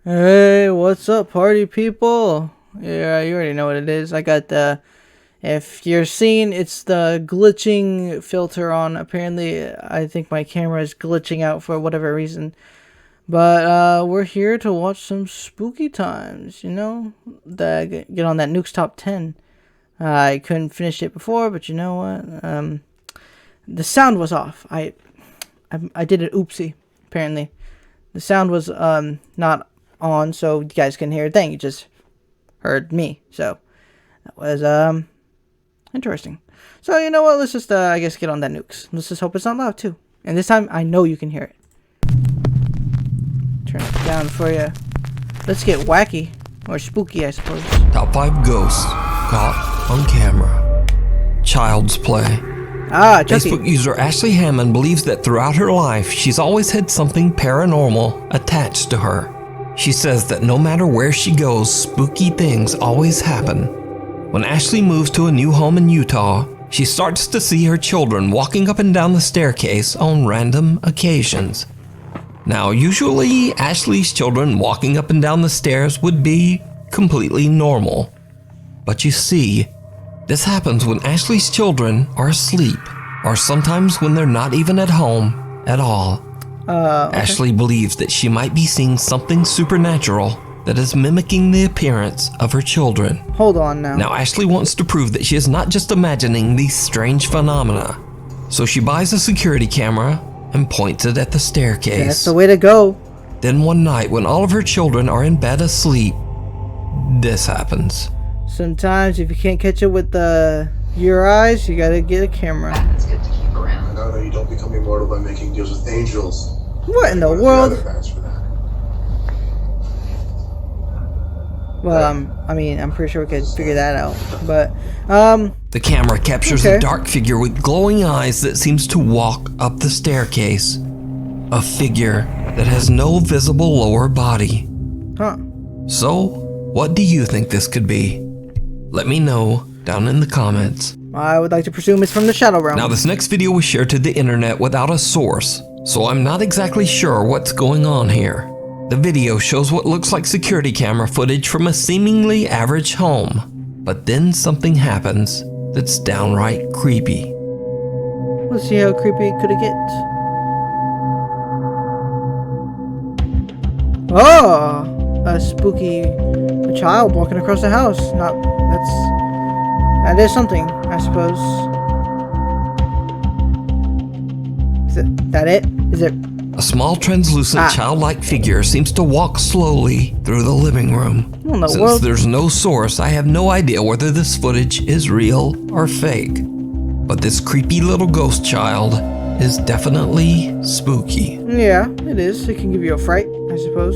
Hey, what's up, party people? Yeah, you already know what it is. I got the. If you're seeing, it's the glitching filter on. Apparently, I think my camera is glitching out for whatever reason. But we're here to watch some spooky times. You know, get on that Nukes top 10. I couldn't finish it before, but you know what? The sound was off. I did an oopsie. Apparently, the sound was not on, so you guys can hear a thing. You just heard me. So that was interesting. So you know what? Let's just I guess get on that Nukes. Let's just hope it's not loud too. And this time I know you can hear it. Turn it down for you. Let's get wacky or spooky, I suppose. Top 5 ghosts caught on camera. Child's Play. Chucky. Facebook user Ashley Hammond believes that throughout her life, she's always had something paranormal attached to her. She says that no matter where she goes, spooky things always happen. When Ashley moves to a new home in Utah, she starts to see her children walking up and down the staircase on random occasions. Now, usually, Ashley's children walking up and down the stairs would be completely normal. But you see, this happens when Ashley's children are asleep, or sometimes when they're not even at home at all. Okay. Ashley believes that she might be seeing something supernatural that is mimicking the appearance of her children. Hold on now. Now, Ashley wants to prove that she is not just imagining these strange phenomena. So she buys a security camera and points it at the staircase. That's the way to go. Then one night, when all of her children are in bed asleep, this happens. Sometimes if you can't catch it with your eyes, you gotta get a camera. It's good to keep around. No, you don't become immortal by making deals with angels. What in the One of world? other bats for that. Well, I'm pretty sure we could figure that out. But, The camera captures Okay. a dark figure with glowing eyes that seems to walk up the staircase. A figure that has no visible lower body. huh. So, what do you think this could be? Let me know down in the comments. I would like to presume it's from the Shadow Realm. Now, this next video was shared to the internet without a source, so I'm not exactly sure what's going on here. The video shows what looks like security camera footage from a seemingly average home, but then something happens that's downright creepy. Let's see how creepy could it get. Oh, a spooky child walking across the house. That is something, I suppose. That it? Is it? A small translucent childlike figure seems to walk slowly through the living room. What in the Since world? there's no source, I have no idea whether this footage is real or fake. But this creepy little ghost child is definitely spooky. Yeah, it is. It can give you a fright, I suppose.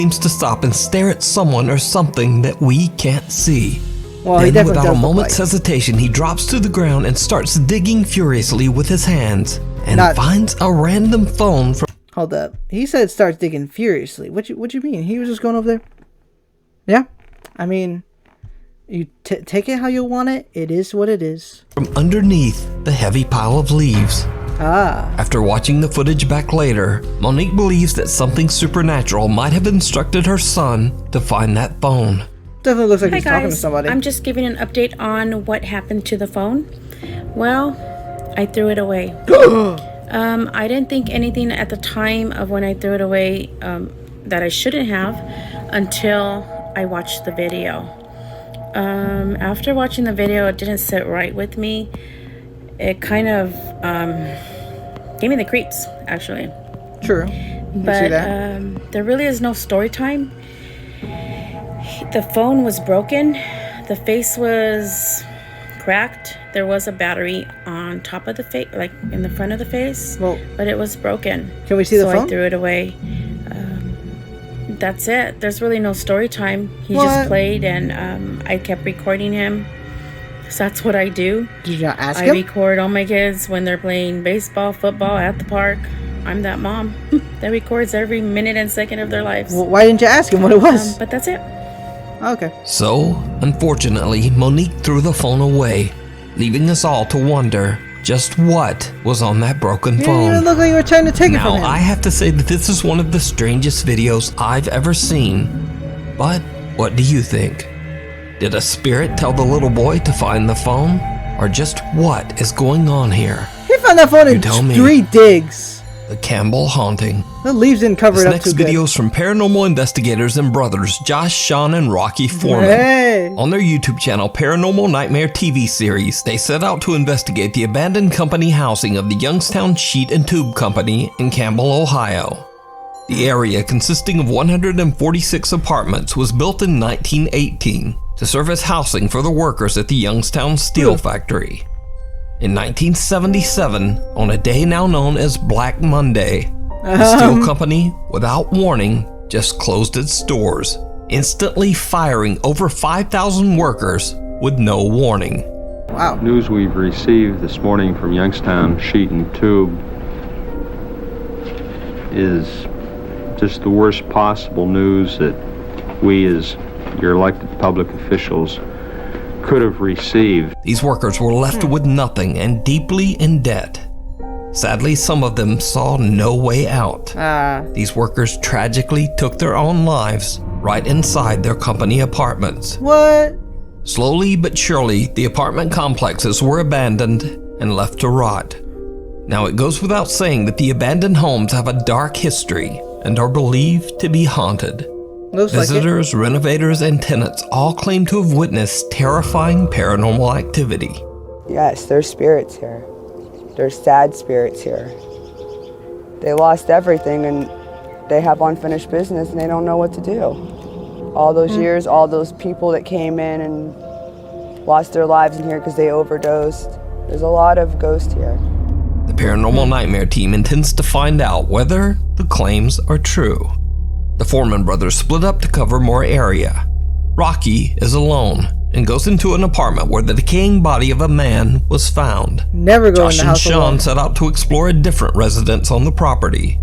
Seems to stop and stare at someone or something that we can't see. Well, he Then, definitely without a does look moment's like. hesitation, he drops to the ground and starts digging furiously with his hands and Not- finds a random phone from Hold up. He said starts digging furiously. What you mean? He was just going over there? Yeah? I mean, you take it how you want it. It is what it is. underneath the heavy pile of leaves. After watching the footage back later, Monique believes that something supernatural might have instructed her son to find that phone. Definitely looks like Hi he's talking to guys, somebody. I'm just giving an update on what happened to the phone. Well, I threw it away. I didn't think anything at the time of when I threw it away that I shouldn't have until I watched the video. After watching the video, it didn't sit right with me. It kind of gave me the creeps, actually. True. I see But that. there really is no story time. The phone was broken. The face was cracked. There was a battery on top of the face, like in the front of the face, Well, but it was broken. can we see the So phone? I threw it away. That's it. There's really no story time. He What? just played, and I kept recording him. So that's what I do. Did you not ask I him? record all my kids when they're playing baseball, football at the park. I'm that mom that records every minute and second of their lives. Well, why didn't you ask him what it was? But that's it. Okay. So, unfortunately, Monique threw the phone away, leaving us all to wonder just what was on that broken You didn't even phone. look like you were trying to take it Now, from him. I have to say that this is one of the strangest videos I've ever seen. But what do you think? Did a spirit tell the little boy to find the phone? Or just what is going on here? He found that phone You in tell me. 3 digs. The Campbell haunting. The leaves didn't cover This it up next too good. video is from paranormal investigators and brothers Josh, Sean, and Rocky Foreman. Hey. On their YouTube channel, Paranormal Nightmare TV series, they set out to investigate the abandoned company housing of the Youngstown Sheet and Tube Company in Campbell, Ohio. The area, consisting of 146 apartments, was built in 1918 to serve as housing for the workers at the Youngstown Steel Factory. In 1977, on a day now known as Black Monday, the steel company, without warning, just closed its doors, instantly firing over 5,000 workers with no warning. Wow. News we've received this morning from Youngstown Sheet and Tube is just the worst possible news that we as your elected public officials could have received. These workers were left with nothing and deeply in debt. Sadly, some of them saw no way out. These workers tragically took their own lives right inside their company apartments. What? Slowly but surely, the apartment complexes were abandoned and left to rot. Now, it goes without saying that the abandoned homes have a dark history and are believed to be haunted. Looks like it. Visitors, renovators, and tenants all claim to have witnessed terrifying paranormal activity. Yes, there's spirits here. There's sad spirits here. They lost everything and they have unfinished business and they don't know what to do. All those years, all those people that came in and lost their lives in here because they overdosed. There's a lot of ghosts here. The Paranormal Nightmare team intends to find out whether the claims are true. The Foreman brothers split up to cover more area. Rocky is alone and goes into an apartment where the decaying body of a man was found. Never go in Josh the and house Sean alone. set out to explore a different residence on the property.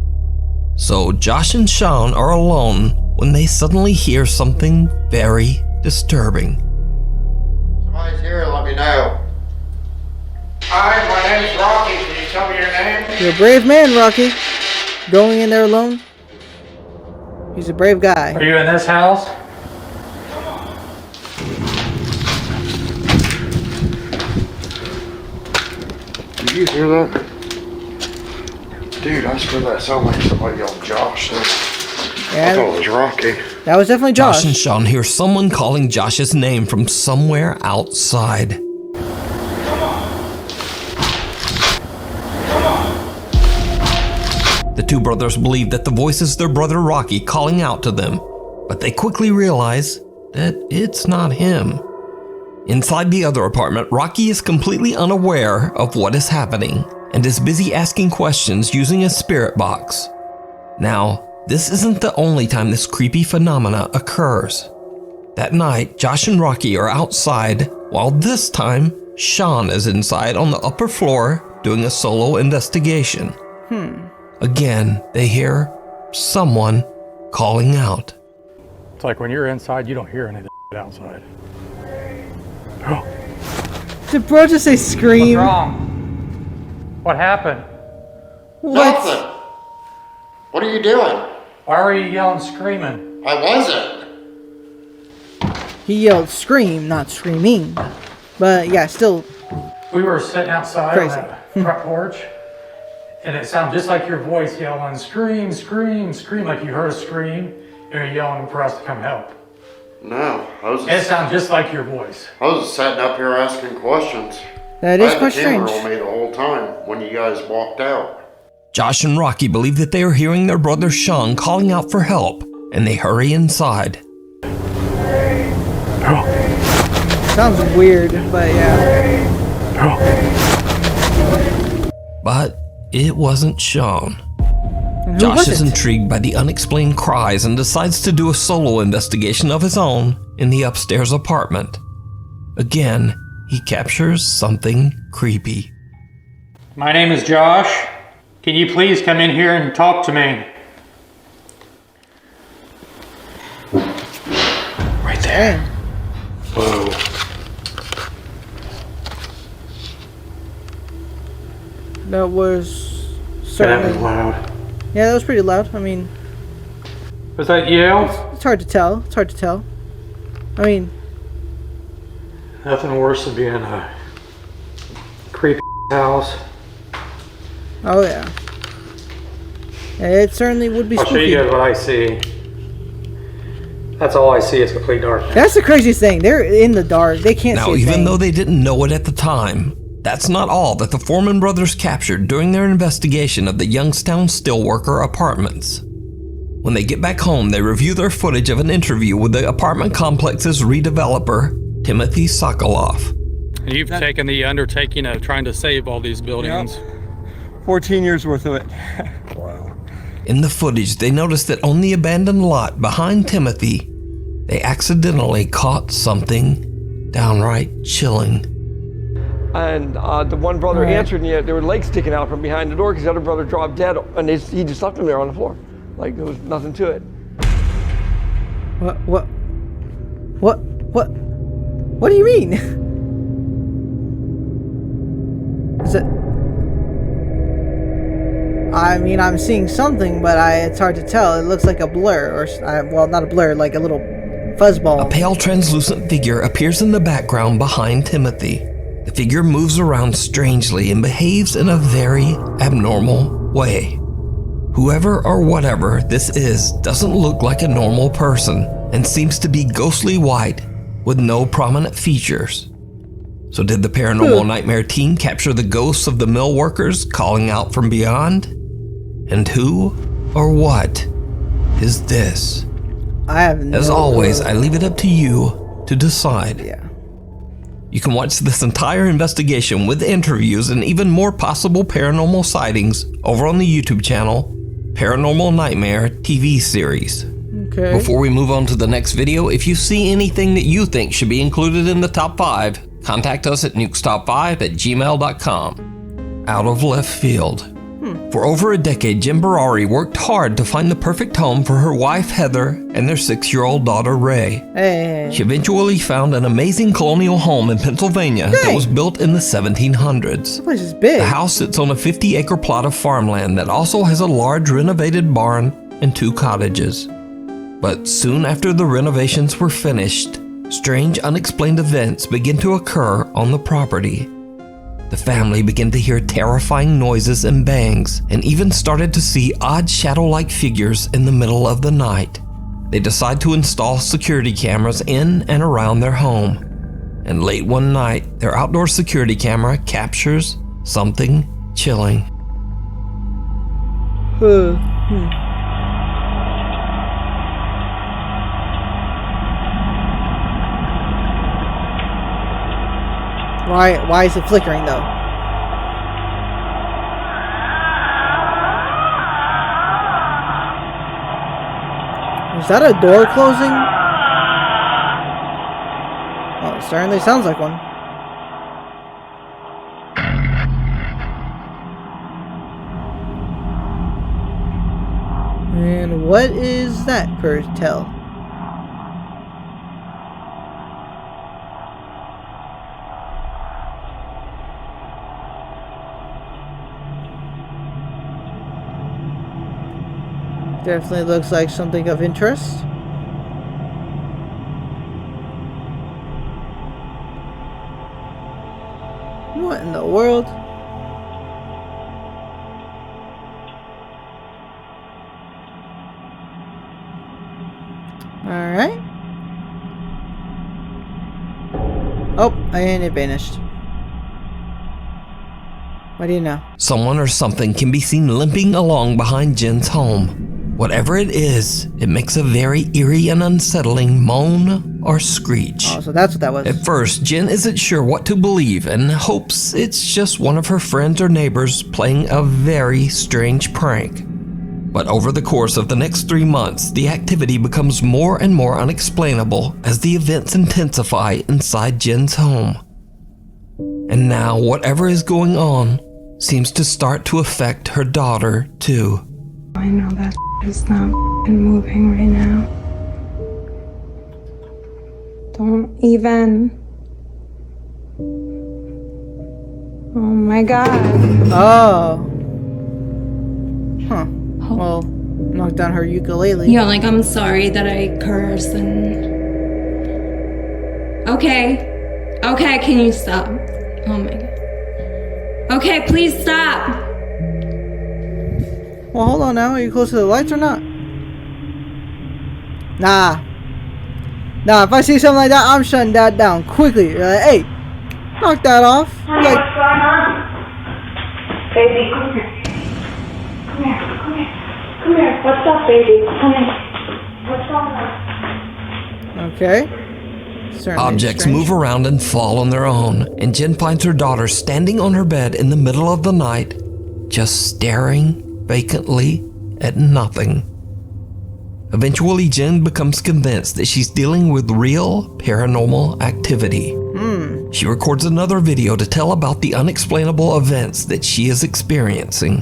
So Josh and Sean are alone when they suddenly hear something very disturbing. Somebody's here, let me know. Hi, my name's Rocky. Can you tell me your name? You're a brave man, Rocky. Going in there alone. He's a brave guy. Are you in this house? Did you hear that? Dude, I swear that sounded like somebody yelled Josh. I thought Yeah, it was Rocky. that was definitely Josh and Josh. Sean hear someone calling Josh's name from somewhere outside. The two brothers believe that the voice is their brother Rocky calling out to them, but they quickly realize that it's not him. Inside the other apartment, Rocky is completely unaware of what is happening and is busy asking questions using a spirit box. Now, this isn't the only time this creepy phenomena occurs. That night, Josh and Rocky are outside, while this time, Sean is inside on the upper floor doing a solo investigation. Again, they hear someone calling out. It's like when you're inside, you don't hear anything outside. Oh, Did bro just say what's scream? wrong? What happened? What? Nothing. What are you doing? Why were you yelling, screaming? I wasn't. He yelled scream, not screaming. But yeah, still. We were sitting outside Crazy. on that front porch, and it sounded just like your voice yelling, scream, scream, scream, like you heard a scream, and you're yelling for us to come help. No, I was And it sounded just like your voice. just sitting up here asking questions. That I is had quite the camera strange. on me the whole time when you guys walked out. Josh and Rocky believe that they are hearing their brother Sean calling out for help, and they hurry inside. Sounds weird, but yeah. But it wasn't Sean. And who Josh was is it? intrigued by the unexplained cries and decides to do a solo investigation of his own in the upstairs apartment. Again, he captures something creepy. My name is Josh. Can you please come in here and talk to me? Right there. Dang. Whoa. That was That was certainly. loud. Yeah, that was pretty loud. I mean, Was that you? it's hard to tell. It's hard to tell. I mean, Nothing worse than being in a creepy house. oh yeah. It certainly would be I'll show spooky. you guys what I see. That's all I see is complete darkness. That's the craziest thing. They're in the dark. They can't see Now, a even thing. though they didn't know it at the time, that's not all that the Foreman brothers captured during their investigation of the Youngstown Steelworker apartments. When they get back home, they review their footage of an interview with the apartment complex's redeveloper, Timothy Sokoloff. You've taken the undertaking of trying to save all these buildings. 14 years worth of it. In the footage, they notice that on the abandoned lot behind Timothy, they accidentally caught something downright chilling. And the one brother answered, and yet there were legs sticking out from behind the door because the other brother dropped dead, and he just left him there on the floor. Like there was nothing to it. What do you mean? Is it? I mean, I'm seeing something, but it's hard to tell. It looks like a blur, or well, not a blur, like a little fuzzball. A pale translucent figure appears in the background behind Timothy. The figure moves around strangely and behaves in a very abnormal way. Whoever or whatever this is doesn't look like a normal person and seems to be ghostly white with no prominent features. So did the Paranormal Nightmare team capture the ghosts of the mill workers calling out from beyond? And who or what is this? I have no As always, I leave it up to you to decide. Yeah. You can watch this entire investigation with interviews and even more possible paranormal sightings over on the YouTube channel, Paranormal Nightmare TV series. Okay. Before we move on to the next video, if you see anything that you think should be included in the top 5, contact us at nukestop5@gmail.com. Out of left field. For over a decade, Jim Barari worked hard to find the perfect home for her wife Heather and their 6-year-old daughter Ray. Hey. She eventually found an amazing colonial home in Pennsylvania that was built in the 1700s. This place is big. The house sits on a 50-acre plot of farmland that also has a large renovated barn and 2 cottages. But soon after the renovations were finished, strange unexplained events began to occur on the property. The family began to hear terrifying noises and bangs, and even started to see odd shadow-like figures in the middle of the night. They decide to install security cameras in and around their home. And late one night, their outdoor security camera captures something chilling. Why is it flickering though? Is that a door closing? Oh, it certainly sounds like one. And what is that, per tell? Definitely looks like something of interest. What in the world? Alright. Oh, and it vanished. What do you know? Someone or something can be seen limping along behind Jen's home. Whatever it is, it makes a very eerie and unsettling moan or screech. Oh, so that's what that was. At first, Jen isn't sure what to believe and hopes it's just one of her friends or neighbors playing a very strange prank. But over the course of the next 3 months, the activity becomes more and more unexplainable as the events intensify inside Jen's home. And now, whatever is going on seems to start to affect her daughter, too. I know that is not moving right now. Don't even. Oh my god. Oh. Huh. Well, knocked down her ukulele. Yeah, like, I'm sorry that I curse and... Okay. Okay, can you stop? Oh my god. Okay, please stop. Well, hold on now. Are you close to the lights or not? Nah. Nah, if I see something like that, I'm shutting that down quickly. Hey, knock that off. Honey, Like, what's going on? Baby, come here. Come here, come here. Come here. What's up, baby? Come here. What's going on? okay. Certainly Objects strange. move around and fall on their own, and Jen finds her daughter standing on her bed in the middle of the night, just staring vacantly at nothing. Eventually, Jen becomes convinced that she's dealing with real paranormal activity. She records another video to tell about the unexplainable events that she is experiencing.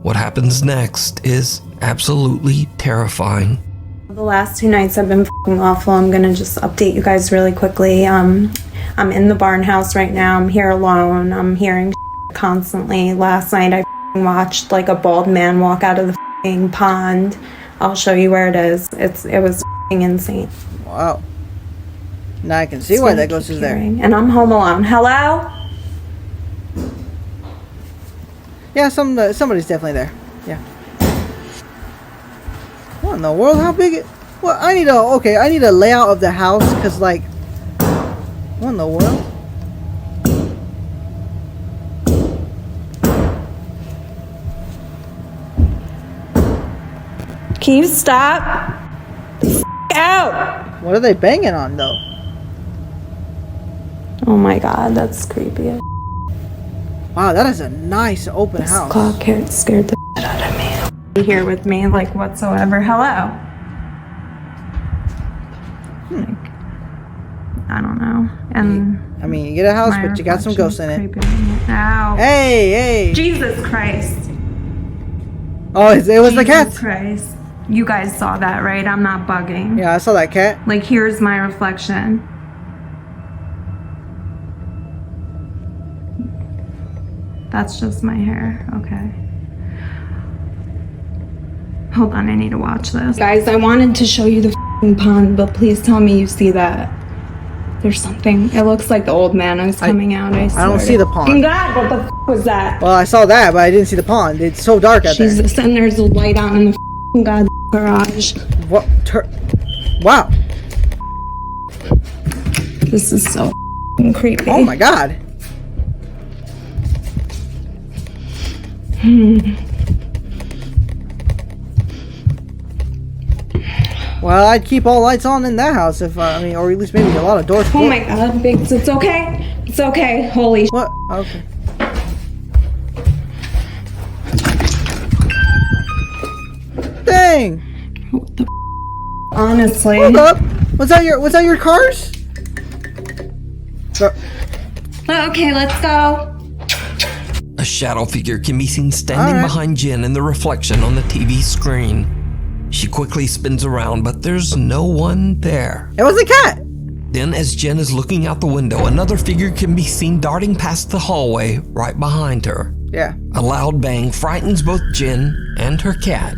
What happens next is absolutely terrifying. The last 2 nights have been f***ing awful. I'm gonna just update you guys really quickly. I'm in the barn house right now. I'm here alone. I'm hearing constantly. Last night I f***ing watched like a bald man walk out of the f***ing pond. I'll show you where it is. It was f***ing insane. Wow. Now I can see why that ghost is there. And I'm home alone. Hello? Yeah, somebody's definitely there. Yeah. What in the world? How big it? Well, I need a layout of the house, cause like, what in the world? Can you stop? Out! What are they banging on though? Oh my god, that's creepy. Wow, that is a nice open house. Clock scared the shit out of me. Be here with me, like, whatsoever. Hello. Like, I don't know. And I mean, you get a house, but you got some ghosts in it. Ow. Hey. Jesus Christ. Oh, it was the cat. Jesus Christ. You guys saw that, right? I'm not bugging. Yeah, I saw that cat. Like, here's my reflection. That's just my hair. Okay. Hold on, I need to watch this. Guys, I wanted to show you the f***ing pond, but please tell me you see that. There's something. It looks like the old man is coming out. I don't see the pond. God, what the f*** was that? Well, I saw that, but I didn't see the pond. It's so dark out there. Jesus, and there's a light on in the f***ing god garage. What? Wow. This is so f***ing creepy. Oh my god. Well, I'd keep all lights on in that house if or at least maybe a lot of doors. Oh my god, Biggs, it's okay. It's okay. Holy what? Okay. Dang. What the honestly. Hold up. Was that your cars? Okay, let's go. A shadow figure can be seen standing behind Jen in the reflection on the TV screen. She quickly spins around, but there's no one there. It was a cat! Then, as Jen is looking out the window, another figure can be seen darting past the hallway right behind her. Yeah. A loud bang frightens both Jen and her cat.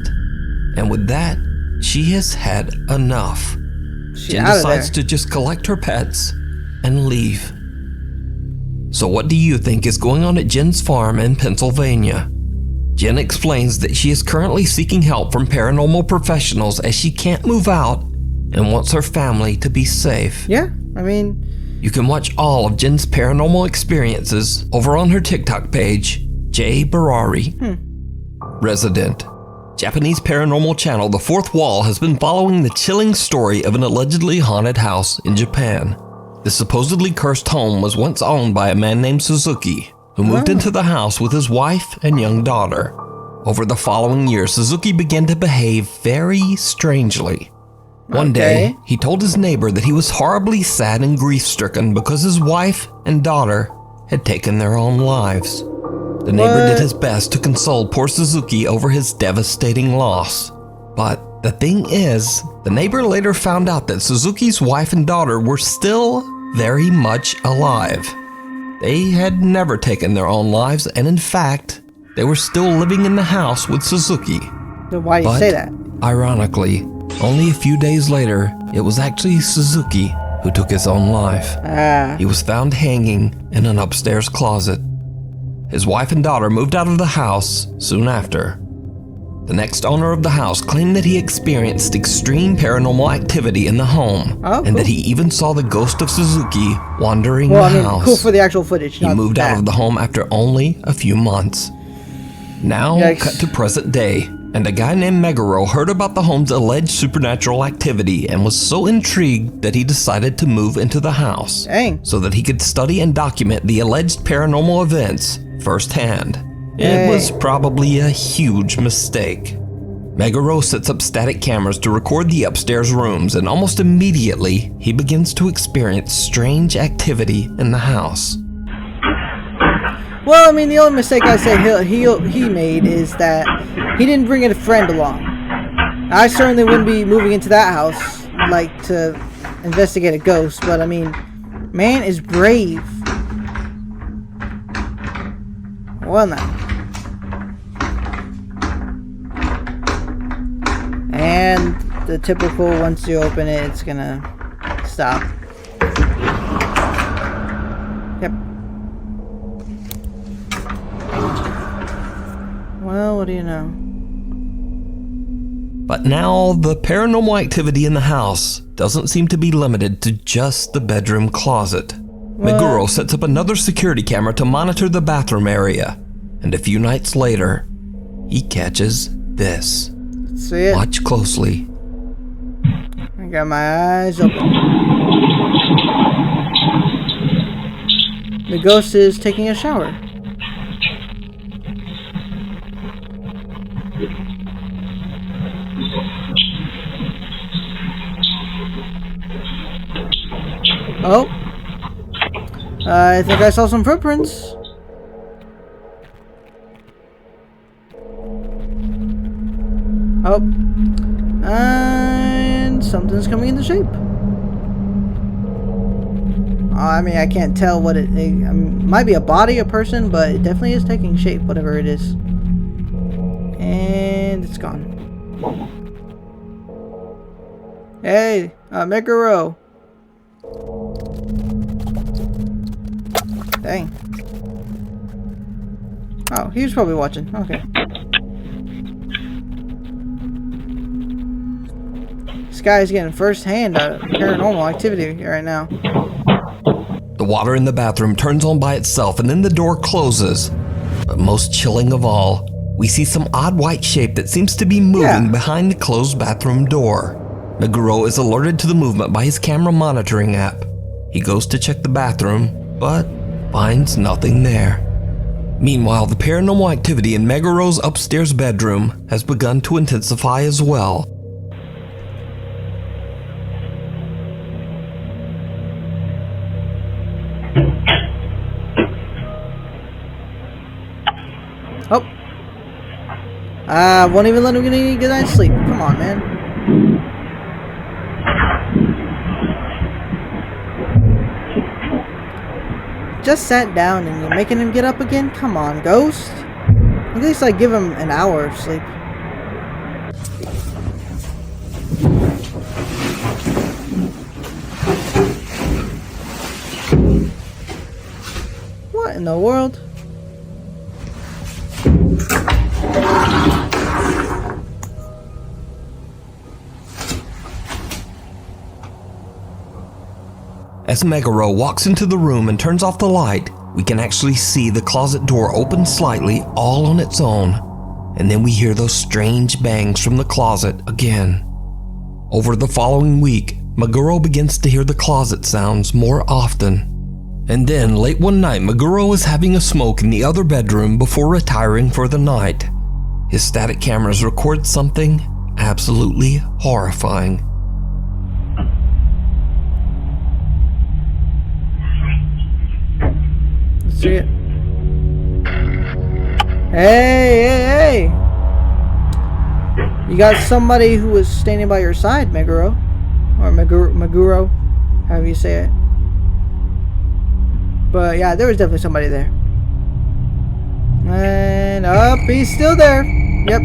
And with that, she has had enough. Jen decides to just collect her pets and leave. So what do you think is going on at Jen's farm in Pennsylvania? Jen explains that she is currently seeking help from paranormal professionals as she can't move out and wants her family to be safe. Yeah, I mean... You can watch all of Jen's paranormal experiences over on her TikTok page, J. Barari, resident. Japanese paranormal channel The Fourth Wall has been following the chilling story of an allegedly haunted house in Japan. This supposedly cursed home was once owned by a man named Suzuki, who moved into the house with his wife and young daughter. Over the following year, Suzuki began to behave very strangely. One day, he told his neighbor that he was horribly sad and grief-stricken because his wife and daughter had taken their own lives. The neighbor did his best to console poor Suzuki over his devastating loss. But the thing is, the neighbor later found out that Suzuki's wife and daughter were still very much alive. They had never taken their own lives, and in fact, they were still living in the house with Suzuki. Then why do you say that? Ironically, only a few days later, it was actually Suzuki who took his own life. He was found hanging in an upstairs closet. His wife and daughter moved out of the house soon after. The next owner of the house claimed that he experienced extreme paranormal activity in the home, and that he even saw the ghost of Suzuki wandering the house. Cool for the actual footage. He moved out of the home after only a few months. Now, cut to present day, and a guy named Meguro heard about the home's alleged supernatural activity and was so intrigued that he decided to move into the house so that he could study and document the alleged paranormal events firsthand. It was probably a huge mistake. Meguro sets up static cameras to record the upstairs rooms, and almost immediately he begins to experience strange activity in the house. Well, I mean, the only mistake I say he made is that he didn't bring a friend along. I certainly wouldn't be moving into that house, like, to investigate a ghost, but I mean, man is brave. Well, now. And the typical, once you open it, it's gonna stop. Yep. Well, what do you know? But now, the paranormal activity in the house doesn't seem to be limited to just the bedroom closet. Meguro sets up another security camera to monitor the bathroom area, and a few nights later, he catches this. See it? Watch closely. I got my eyes open. The ghost is taking a shower. Oh. I think I saw some footprints. Oh. And something's coming into shape. I mean, I can't tell what it might be a body, a person, but it definitely is taking shape, whatever it is. And it's gone. Hey, Meguro. Dang. Oh, he was probably watching. Okay. This guy's getting first-hand paranormal activity right now. The water in the bathroom turns on by itself and then the door closes. But most chilling of all, we see some odd white shape that seems to be moving behind the closed bathroom door. Meguro is alerted to the movement by his camera monitoring app. He goes to check the bathroom, but finds nothing there. Meanwhile, the paranormal activity in Meguro's upstairs bedroom has begun to intensify as well. Oh. Won't even let him get any good night's sleep. Come on, man. Just sat down and you're making him get up again? Come on, ghost. At least like give him an hour of sleep. What in the world? As Meguro walks into the room and turns off the light, we can actually see the closet door open slightly all on its own. And then we hear those strange bangs from the closet again. Over the following week, Meguro begins to hear the closet sounds more often. And then, late one night, Meguro is having a smoke in the other bedroom before retiring for the night. His static cameras record something absolutely horrifying. Let's see it. Hey! You got somebody who was standing by your side, Meguro. Or Meguro, however you say it. But yeah, there was definitely somebody there. And up, he's still there. Yep.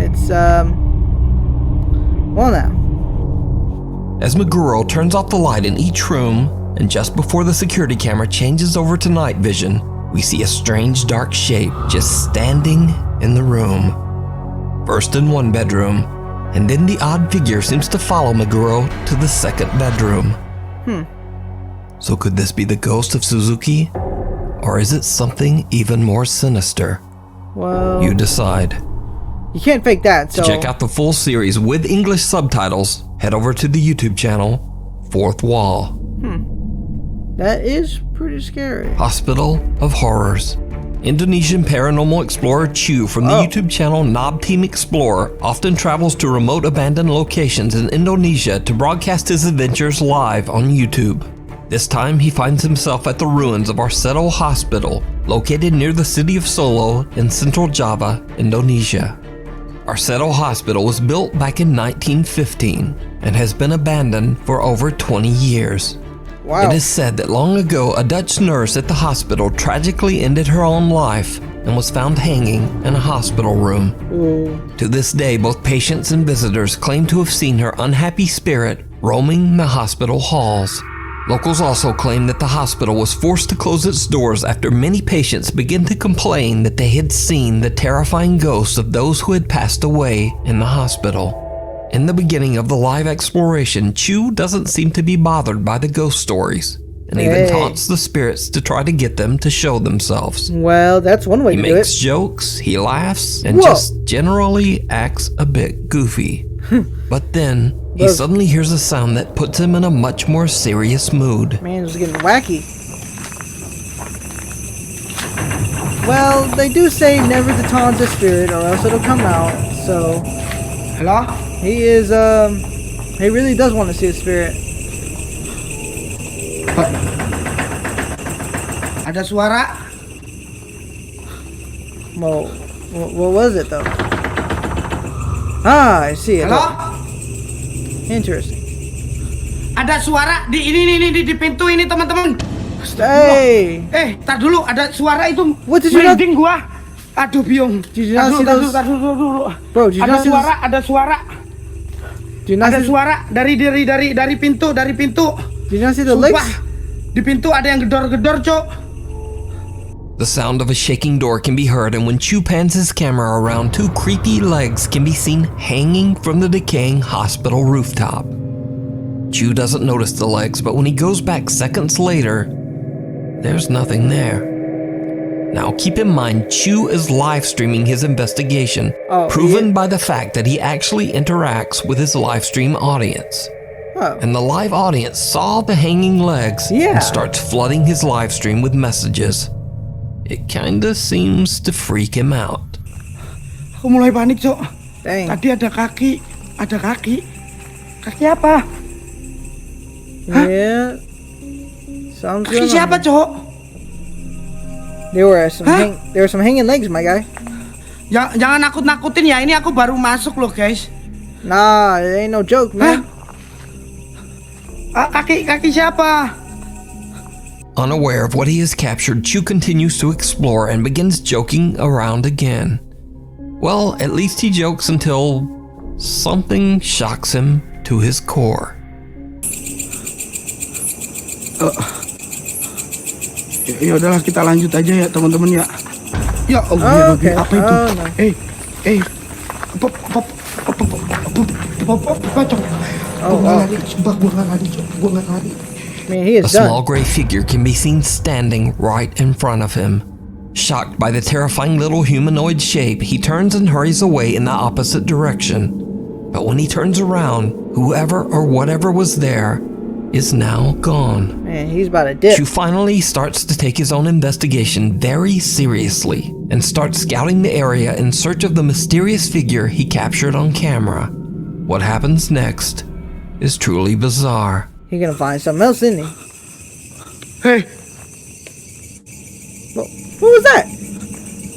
It's well now. As Meguro turns off the light in each room, and just before the security camera changes over to night vision, we see a strange dark shape just standing in the room. First in one bedroom, and then the odd figure seems to follow Meguro to the second bedroom. So could this be the ghost of Suzuki? Or is it something even more sinister? Well, You decide. you can't fake that, so... To check out the full series with English subtitles, head over to the YouTube channel, Fourth Wall. That is pretty scary. Hospital of Horrors. Indonesian paranormal explorer Chu from the YouTube channel Knob Team Explorer often travels to remote abandoned locations in Indonesia to broadcast his adventures live on YouTube. This time he finds himself at the ruins of Arseto Hospital, located near the city of Solo in central Java, Indonesia. Arseto Hospital was built back in 1915 and has been abandoned for over 20 years. Wow. It is said that long ago a Dutch nurse at the hospital tragically ended her own life and was found hanging in a hospital room. To this day, both patients and visitors claim to have seen her unhappy spirit roaming the hospital halls. Locals also claim that the hospital was forced to close its doors after many patients began to complain that they had seen the terrifying ghosts of those who had passed away in the hospital. In the beginning of the live exploration, Chu doesn't seem to be bothered by the ghost stories, and even taunts the spirits to try to get them to show themselves. Well, that's one way to do it. He makes jokes, he laughs, and just generally acts a bit goofy. But then, he suddenly hears a sound that puts him in a much more serious mood. Man, it's getting wacky. Well, they do say never to taunt a spirit or else it'll come out, so... Hello? He is, he really does want to see a spirit. Ada suara? Well, what was it though? Ah, I see it. Halo? Interesting. Ada suara di ini di pintu ini teman-teman. Hey. Tar dulu ada suara itu. What did you merinding gua. Aduh biung. Tar dulu. Bro, ada suara. Ada suara dari pintu. Did you not see the legs? Di pintu ada yang gedor-gedor, Cok. The sound of a shaking door can be heard, and when Chu pans his camera around, two creepy legs can be seen hanging from the decaying hospital rooftop. Chu doesn't notice the legs, but when he goes back seconds later, there's nothing there. Now keep in mind, Chu is live streaming his investigation, proven by the fact that he actually interacts with his live stream audience. And the live audience saw the hanging legs and starts flooding his live stream with messages. It kinda seems to freak him out. Aku mulai panik, Cok. Tadi ada kaki. Kaki apa? Yeah. Sounds good. Kaki siapa, Cok? There were some hanging legs, my guy. Jangan nakut-nakutin ya. Ini aku baru masuk loh, guys. Nah, it ain't no joke, man. Kaki siapa? Unaware of what he has captured, Chu continues to explore and begins joking around again. Well, at least he jokes until something shocks him to his core. Ya udahlah, kita lanjut aja ya teman-teman ya. Ya Allah, apa itu? Gua nggak lari. Man, he is a small gray figure can be seen standing right in front of him. Shocked by the terrifying little humanoid shape, he turns and hurries away in the opposite direction. But when he turns around, whoever or whatever was there is now gone. Man, he's about to dip. Chu finally starts to take his own investigation very seriously and starts scouting the area in search of the mysterious figure he captured on camera. What happens next is truly bizarre. He's gonna find something else, isn't he? Hey, What was that?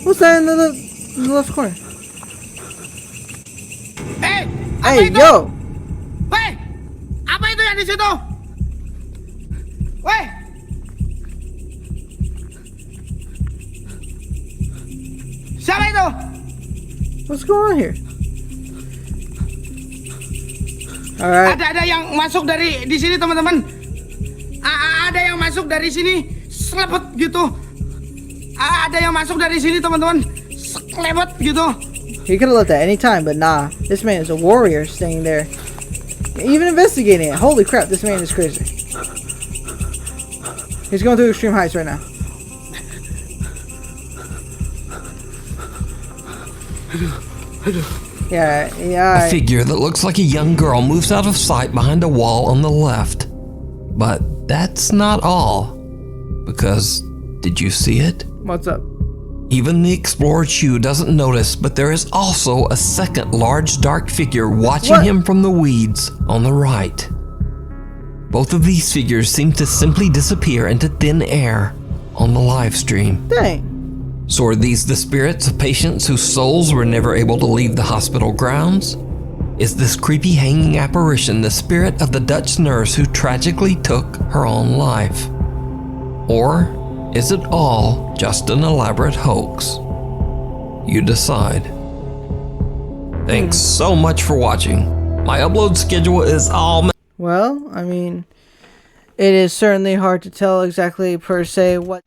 What's that in the left corner? hey, Hey, yo! Weh, apa itu yang di situ? Weh, siapa itu? What's going on here? Alright. Ada yang masuk dari di sini teman-teman. Ada yang masuk dari sini, selepet gitu. Ada yang masuk dari sini teman-teman, selepet gitu. He could have left at any time, but nah. This man is a warrior staying there. Even investigating it. Holy crap, this man is crazy. He's going through extreme heights right now. Yeah. A figure that looks like a young girl moves out of sight behind a wall on the left. But that's not all. Because, did you see it? What's up? Even the explorer Chu doesn't notice, but there is also a second large dark figure watching him from the weeds on the right. Both of these figures seem to simply disappear into thin air on the live stream. Dang. So are these the spirits of patients whose souls were never able to leave the hospital grounds? Is this creepy hanging apparition the spirit of the Dutch nurse who tragically took her own life? Or is it all just an elaborate hoax? You decide. Thanks so much for watching. My upload schedule is all... Well, I mean, it is certainly hard to tell exactly per se what